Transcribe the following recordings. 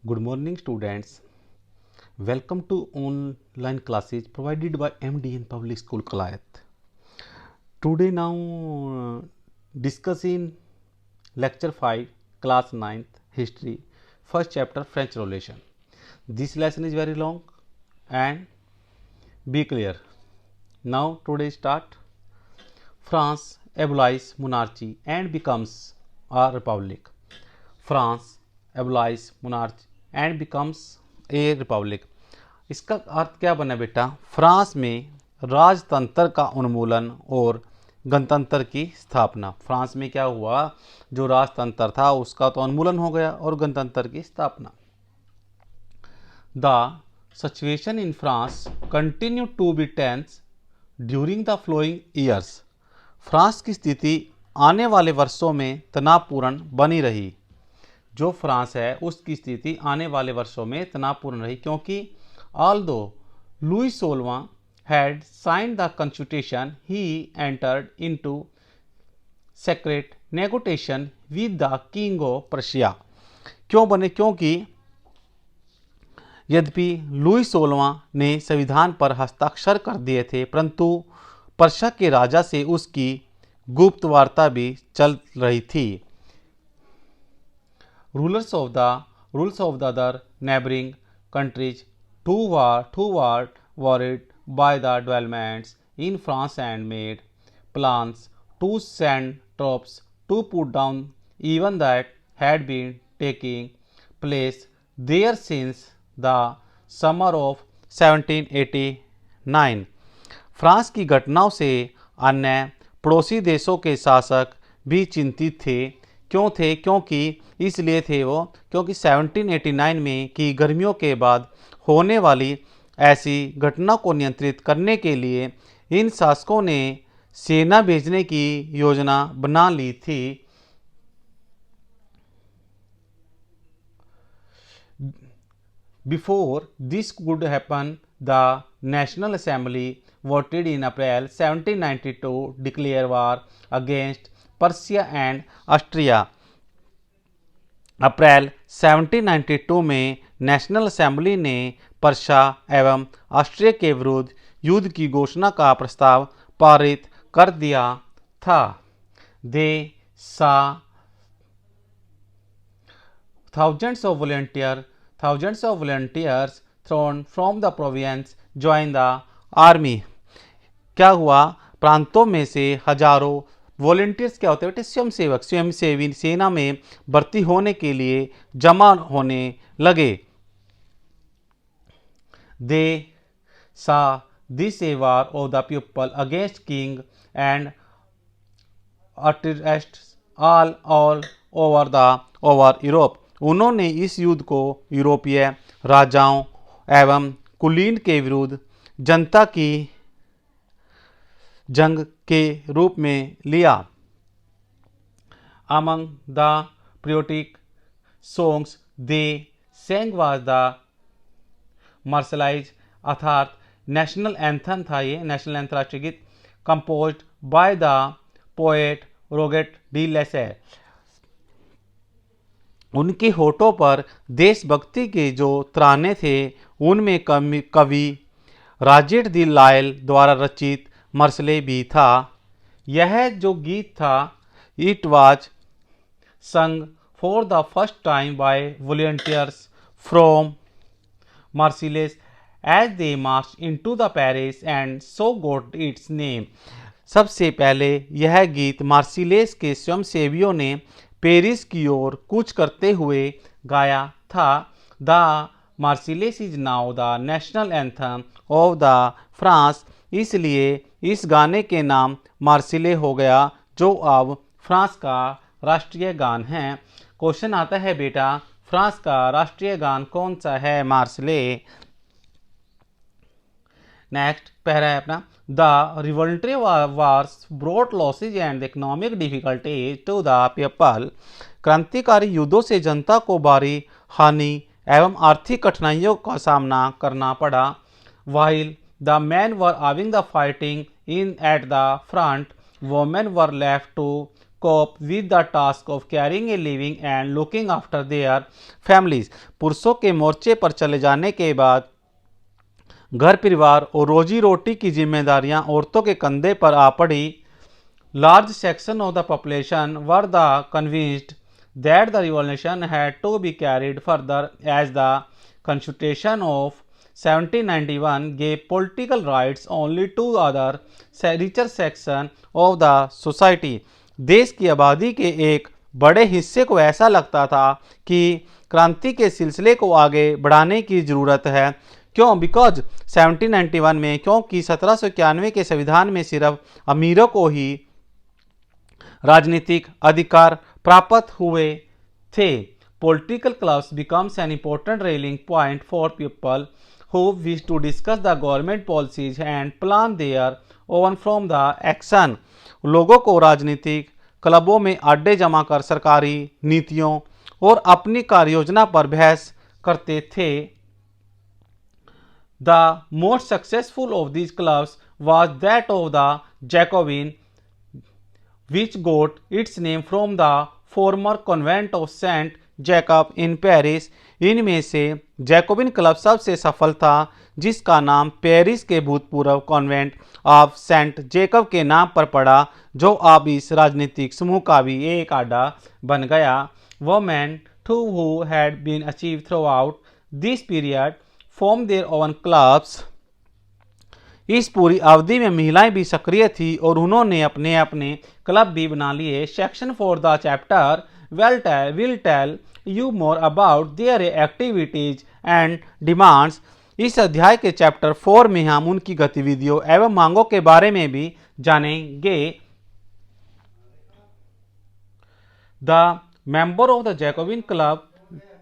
Good morning, students. Welcome to online classes provided by MDN Public School Kalayat. Today now discussing lecture 5, class 9th, history, first chapter French Revolution. This lesson is very long and be clear. Now today start. France abolishes monarchy and becomes a republic. France abolishes monarchy and becomes a republic. इसका अर्थ क्या बना बेटा? France में राजतंत्र का उन्मूलन और गणतंत्र की स्थापना। फ्रांस में क्या हुआ? जो राजतंत्र था उसका तो उन्मूलन हो गया और गणतंत्र की स्थापना। The situation in France continue to be tense during the flowing years. France की स्थिति आने वाले वर्षों में तनावपूर्ण बनी रही। जो फ्रांस है उसकी स्थिति आने वाले वर्षों में तनावपूर्ण रही, क्योंकि ऑल्दो लुई 16वां had signed the constitution he entered into secret negotiation with the king of Prussia. क्यों बने? क्योंकि यद्यपि लुई 16वां ने संविधान पर हस्ताक्षर कर दिए थे, परंतु प्रशिया के राजा से उसकी गुप्त वार्ता भी चल रही थी। Rulers of the other neighboring countries too were worried by the developments in France and made plans to send troops to put down even that had been taking place there since the summer of 1789। France की घटनाओं से अन्य पड़ोसी देशों के शासक भी चिंतित थे। क्यों थे? इसलिए थे वो क्योंकि 1789 में की गर्मियों के बाद होने वाली ऐसी घटना को नियंत्रित करने के लिए इन शासकों ने सेना भेजने की योजना बना ली थी। Before this could happen, the National Assembly voted in April 1792 to declare war against Prussia and Austria. April 1792 में नेशनल असेंबली ने पर्शिया एवं ऑस्ट्रिया के विरुद्ध युद्ध की घोषणा का प्रस्ताव पारित कर दिया था। दे सा thousands of volunteers thrown from the province join the army। क्या हुआ? प्रांतों में से हजारों वॉलंटियर्स क्या होते हैं बेटे? स्वयंसेवी सेना में भर्ती होने के लिए जमा होने लगे। They saw this a war of the people against king and अटरेस्ट ऑल ओवर यूरोप। उन्होंने इस युद्ध को यूरोपीय राजाओं एवं कुलीन के विरुद्ध जनता की जंग के रूप में लिया। Among the patriotic songs they sang was the Marseillaise, अर्थात नेशनल एंथम था ये, नेशनल एंथम राष्ट्रीय गीत, composed by the poet Rouget de Lisle. उनके होठों पर देशभक्ति के जो तराने थे उनमें कवि राजेट दी लायल द्वारा रचित मर्सले भी था। यह जो गीत था, it was sung for the first time by volunteers from Marseilles as they march into the Paris and so got its name. सबसे पहले यह गीत मार्सिलेस के स्वयंसेवियों ने पेरिस की ओर कूच करते हुए गाया था। The Marseillaise is now the national anthem of the France. इसलिए इस गाने के नाम मार्सिले हो गया, जो अब फ्रांस का राष्ट्रीय गान है। क्वेश्चन आता है बेटा, फ्रांस का राष्ट्रीय गान कौन सा है? मार्सिले। नेक्स्ट पहला है अपना, the revolutionary wars brought losses and economic difficulties to the people. क्रांतिकारी युद्धों से जनता को भारी हानि एवं आर्थिक कठिनाइयों का सामना करना पड़ा। While the men were having the fighting in at the front, women were left to cope with the task of carrying a living and looking after their families. पुरुषों के मोर्चे पर चले जाने के बाद घर परिवार और रोजी रोटी की जिम्मेदारियां औरतों के कंधे पर आ पड़ी. Large section of the population were the convinced that the revolution had to be carried further as the Constitution of 1791 gave political rights only to other richer section of the society. देश की आबादी के एक बड़े हिस्से को ऐसा लगता था कि क्रांति के सिलसिले को आगे बढ़ाने की ज़रूरत है. क्यों? बिकॉज 1791 में, क्योंकि 1791 के संविधान में सिर्फ अमीरों को ही राजनीतिक अधिकार प्राप्त हुए थे. Political clubs becomes an important rallying point for people who wish to discuss the government policies and plan their own from the action. लोगों को राजनीतिक क्लबों में अड्डे जमा कर सरकारी नीतियों और अपनी कार्य योजना पर बहस करते थे. The most successful of these clubs was that of the Jacobin, which got its name from the former convent of Saint Jacob in Paris. इनमें से जैकोबिन क्लब सबसे सफल था, जिसका नाम पेरिस के भूतपूर्व कॉन्वेंट ऑफ सेंट जेकब के नाम पर पड़ा, जो अब इस राजनीतिक समूह का भी एक अड्डा बन गया. Women too who had been achieved throughout this period formed their own clubs. इस पूरी अवधि में महिलाएं भी सक्रिय थी और उन्होंने अपने अपने क्लब भी बना लिए. Section for the chapter will tell you more about their activities and demands. इस अध्याय के चैप्टर 4 में हम उनकी गतिविधियों एवं मांगों के बारे में भी जानेंगे. The member of the Jacobin club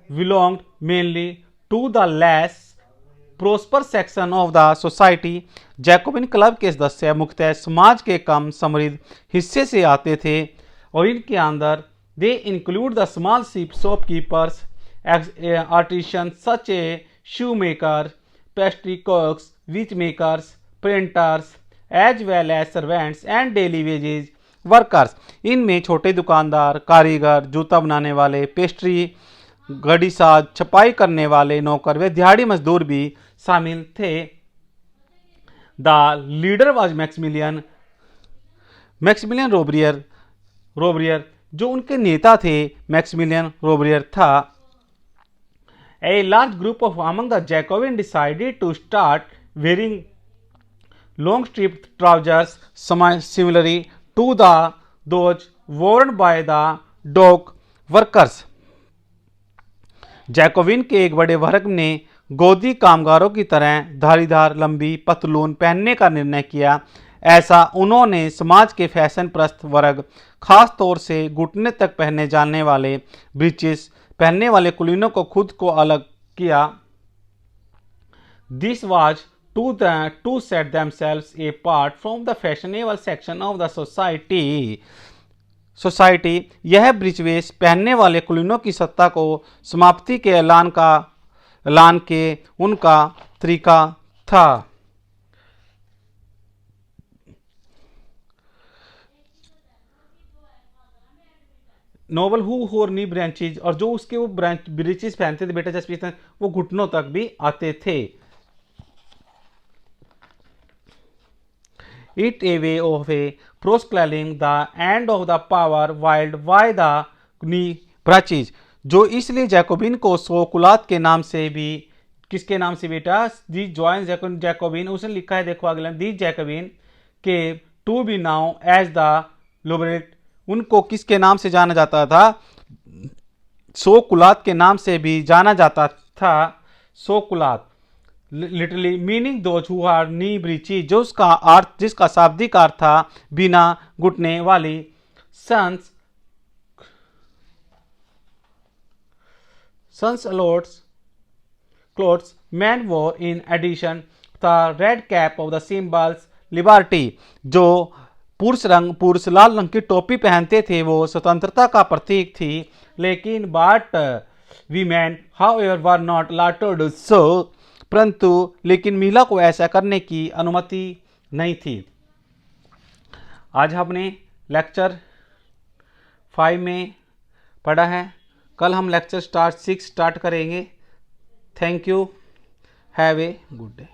belonged mainly to the less prosper section of the society. Jacobin club के सदस्य मुख्यतः समाज के कम समृद्ध हिस्से से आते थे और इनके अंदर they include the small shopkeepers, artisan such a shoe maker, pastry cooks, watch makers, printers as well as servants and daily wages workers. इनमें छोटे दुकानदार, कारीगर, जूता बनाने वाले, पेस्ट्री, घड़ीसाज, छपाई करने वाले नौकर व दिहाड़ी मजदूर भी शामिल थे. The leader was Maximilian Robespierre, जो उनके नेता थे मैक्सिमिलियन रोब्रियर था. A large group of among the Jacobin decided to start wearing long strip trousers similarly to those worn by the dock workers. Jacobin के एक बड़े वर्ग ने गोदी कामगारों की तरह धारीदार लंबी पतलून पहनने का निर्णय किया. ऐसा उन्होंने समाज के फैशन प्रस्त वर्ग, खास तौर से घुटने तक पहने जाने वाले ब्रीचेस पहनने वाले कुलीनों को खुद को अलग किया. This was to set themselves apart from the fashionable section of the society. यह ब्रिचवेस पहनने वाले कुलीनों की सत्ता को समाप्ति के ऐलान के उनका तरीका था. नोबल हु होर नी ब्रांचेज, और जो उसके वो ब्रीचेस पहनते थे बेटा, जैसे वो घुटनों तक भी आते थे. It a way of a proclaiming the end of the power while by the knee branches. जो इसलिए जैकोबिन को सोकुलात के नाम से भी, किसके नाम से बेटा, दी जॉइन जैकोबिन, उसने लिखा है देखो अगले, दी जैकोबिन के to be now as the liberate. उनको किसके नाम से जाना जाता था? सोकुलात के नाम से भी जाना जाता था. Sansculottes literally meaning those who are knee breeches, जो उसका अर्थ, जिसका शाब्दिक अर्थ था बिना घुटने वाली. Sons culottes men wore in addition the red cap of the symbols liberty. जो पुरुष लाल रंग की टोपी पहनते थे वो स्वतंत्रता का प्रतीक थी. लेकिन but women however were not allowed to do so, परंतु लेकिन महिला को ऐसा करने की अनुमति नहीं थी. आज हमने लेक्चर 5 में पढ़ा है। कल हम लेक्चर 6 स्टार्ट करेंगे। Thank you, have a good day.